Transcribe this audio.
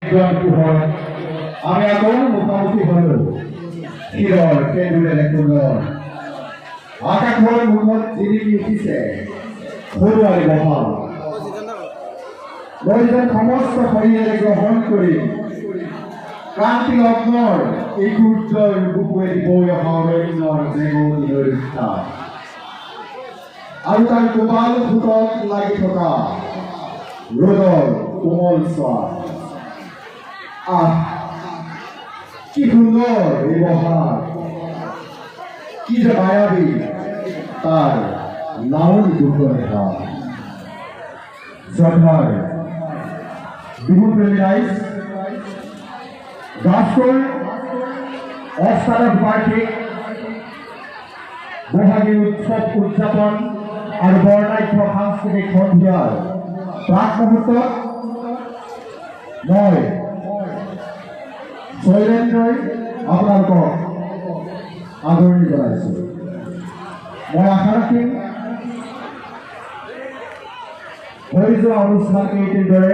আমি আকৌ মুখামুখি হলো ক্ষীৰৰ কেন্দুৰে সুন্দৰ আকাশৰ মুখত জিলিকি উঠিছে সৰুৱাৰী বহা মই যেন সমস্ত শৰীৰে গ্ৰহণ কৰি ক্ৰান্তি লগ্নৰ এই সূৰ্যৰ বুকুৱে বৈ অহা অৰণ্যৰ জেগনিলৈ উঠা আৰু তাৰ কোমল ফুটত লাগি থকা ৰ'দৰ কোমল স্বাদ আহ কি সুন্দৰ এই বহাৰ কি যে মায়াবী তাৰ লাউনি দুখৰে হাত শ্ৰদ্ধাৰ বিহু প্ৰেমী ৰাইজ গাছৰ অষ্টাদশ বাৰ্ষিক বহাগী উৎসৱ উদযাপন আৰু বৰ্ণাঢ্য সাংস্কৃতিক সন্ধিয়াৰ প্ৰাক মুহূৰ্তত মই শৈলেন্দ্ৰই আপোনালোকক আদৰণি জনাইছোঁ। মই আশা ৰাখিম হৈ যোৱা অনুষ্ঠান এইটিৰ দৰে